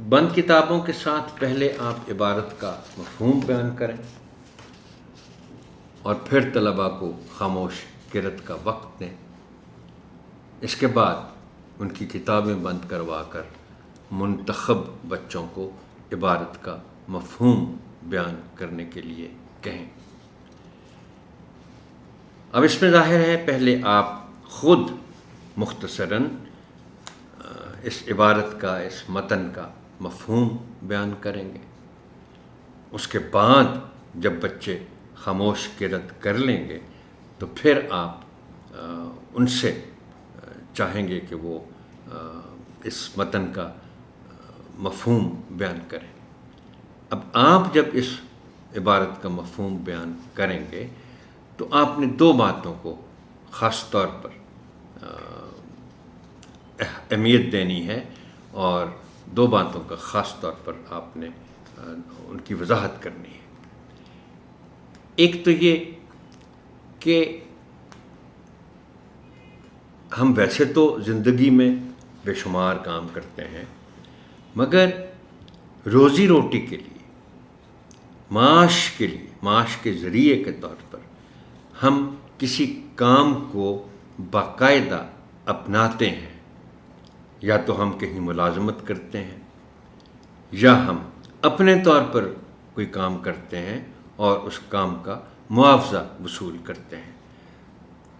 بند کتابوں کے ساتھ پہلے آپ عبارت کا مفہوم بیان کریں اور پھر طلباء کو خاموش قرأت کا وقت دیں۔ اس کے بعد ان کی کتابیں بند کروا کر منتخب بچوں کو عبارت کا مفہوم بیان کرنے کے لیے کہیں۔ اب اس میں ظاہر ہے پہلے آپ خود مختصراً اس عبارت کا، اس متن کا مفہوم بیان کریں گے۔ اس کے بعد جب بچے خاموش قرأت کر لیں گے تو پھر آپ ان سے چاہیں گے کہ وہ اس متن کا مفہوم بیان کریں۔ اب آپ جب اس عبارت کا مفہوم بیان کریں گے تو آپ نے دو باتوں کو خاص طور پر اہمیت دینی ہے اور دو باتوں کا خاص طور پر آپ نے ان کی وضاحت کرنی ہے۔ ایک تو یہ کہ ہم ویسے تو زندگی میں بے شمار کام کرتے ہیں، مگر روزی روٹی کے لیے، معاش کے لیے، معاش کے ذریعے کے طور پر ہم کسی کام کو باقاعدہ اپناتے ہیں، یا تو ہم کہیں ملازمت کرتے ہیں یا ہم اپنے طور پر کوئی کام کرتے ہیں اور اس کام کا معاوضہ وصول کرتے ہیں،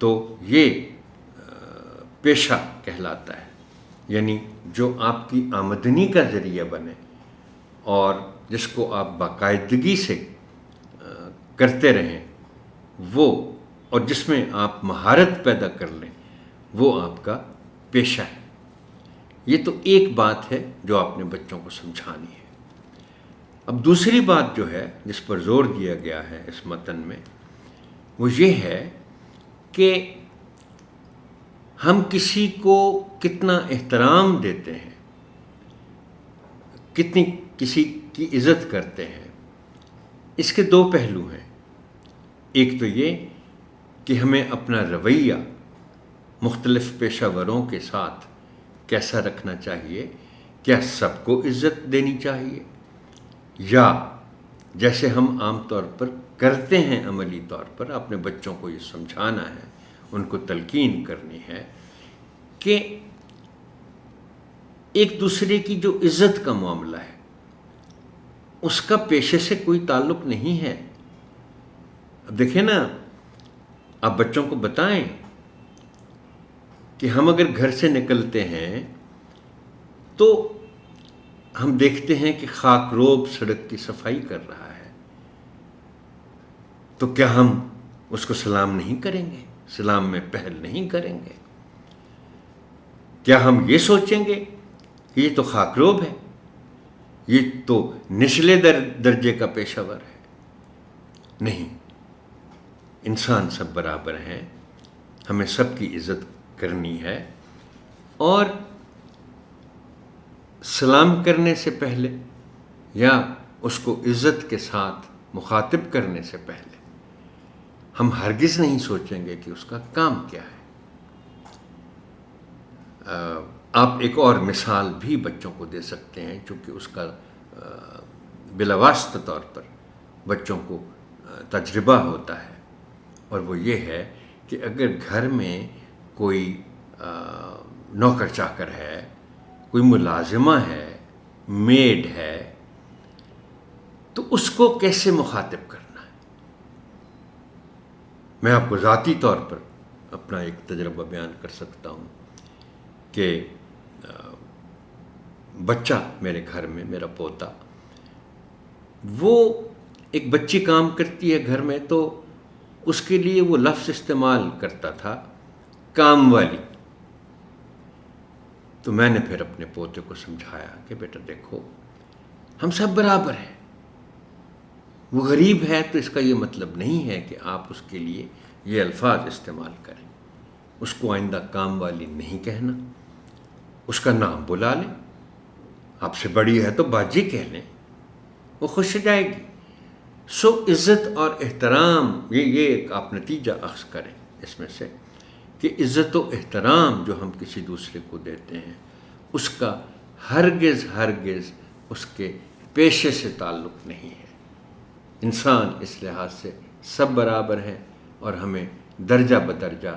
تو یہ پیشہ کہلاتا ہے۔ یعنی جو آپ کی آمدنی کا ذریعہ بنے اور جس کو آپ باقاعدگی سے کرتے رہیں، وہ اور جس میں آپ مہارت پیدا کر لیں، وہ آپ کا پیشہ ہے۔ یہ تو ایک بات ہے جو آپ نے بچوں کو سمجھانی ہے۔ اب دوسری بات جو ہے جس پر زور دیا گیا ہے اس متن میں، وہ یہ ہے کہ ہم کسی کو کتنا احترام دیتے ہیں، کتنی کسی کی عزت کرتے ہیں، اس کے دو پہلو ہیں۔ ایک تو یہ کہ ہمیں اپنا رویہ مختلف پیشہ وروں کے ساتھ کیسا رکھنا چاہیے، کیا سب کو عزت دینی چاہیے، یا جیسے ہم عام طور پر کرتے ہیں عملی طور پر اپنے بچوں کو یہ سمجھانا ہے، ان کو تلقین کرنی ہے کہ ایک دوسرے کی جو عزت کا معاملہ ہے اس کا پیشے سے کوئی تعلق نہیں ہے۔ اب دیکھیں نا، آپ بچوں کو بتائیں کہ ہم اگر گھر سے نکلتے ہیں تو ہم دیکھتے ہیں کہ خاک روب سڑک کی صفائی کر رہا ہے، تو کیا ہم اس کو سلام نہیں کریں گے، سلام میں پہل نہیں کریں گے؟ کیا ہم یہ سوچیں گے کہ یہ تو خاک روب ہے، یہ تو نچلے درجے کا پیشہ ور ہے؟ نہیں، انسان سب برابر ہیں، ہمیں سب کی عزت کرنی ہے، اور سلام کرنے سے پہلے یا اس کو عزت کے ساتھ مخاطب کرنے سے پہلے ہم ہرگز نہیں سوچیں گے کہ اس کا کام کیا ہے۔ آپ ایک اور مثال بھی بچوں کو دے سکتے ہیں چونکہ اس کا بلا واسطہ طور پر بچوں کو تجربہ ہوتا ہے، اور وہ یہ ہے کہ اگر گھر میں کوئی نوکر چاکر ہے، کوئی ملازمہ ہے، میڈ ہے، تو اس کو کیسے مخاطب کرنا ہے۔ میں آپ کو ذاتی طور پر اپنا ایک تجربہ بیان کر سکتا ہوں کہ بچہ میرے گھر میں، میرا پوتا، وہ ایک بچی کام کرتی ہے گھر میں، تو اس کے لیے وہ لفظ استعمال کرتا تھا کام والی۔ تو میں نے پھر اپنے پوتے کو سمجھایا کہ بیٹا دیکھو، ہم سب برابر ہیں، وہ غریب ہے تو اس کا یہ مطلب نہیں ہے کہ آپ اس کے لیے یہ الفاظ استعمال کریں۔ اس کو آئندہ کام والی نہیں کہنا، اس کا نام بلا لیں، آپ سے بڑی ہے تو باجی کہہ لیں، وہ خوش ہو جائے گی۔ سو عزت اور احترام، یہ ایک آپ نتیجہ اخذ کریں اس میں سے کہ عزت و احترام جو ہم کسی دوسرے کو دیتے ہیں اس کا ہرگز اس کے پیشے سے تعلق نہیں ہے۔ انسان اس لحاظ سے سب برابر ہیں، اور ہمیں درجہ بدرجہ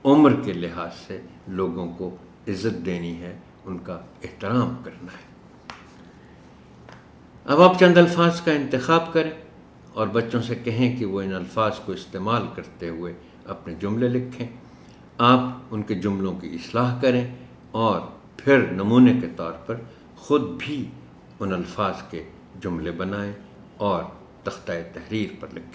عمر کے لحاظ سے لوگوں کو عزت دینی ہے، ان کا احترام کرنا ہے۔ اب آپ چند الفاظ کا انتخاب کریں اور بچوں سے کہیں کہ وہ ان الفاظ کو استعمال کرتے ہوئے اپنے جملے لکھیں۔ آپ ان کے جملوں کی اصلاح کریں اور پھر نمونے کے طور پر خود بھی ان الفاظ کے جملے بنائیں اور تختہ تحریر پر لکھیں۔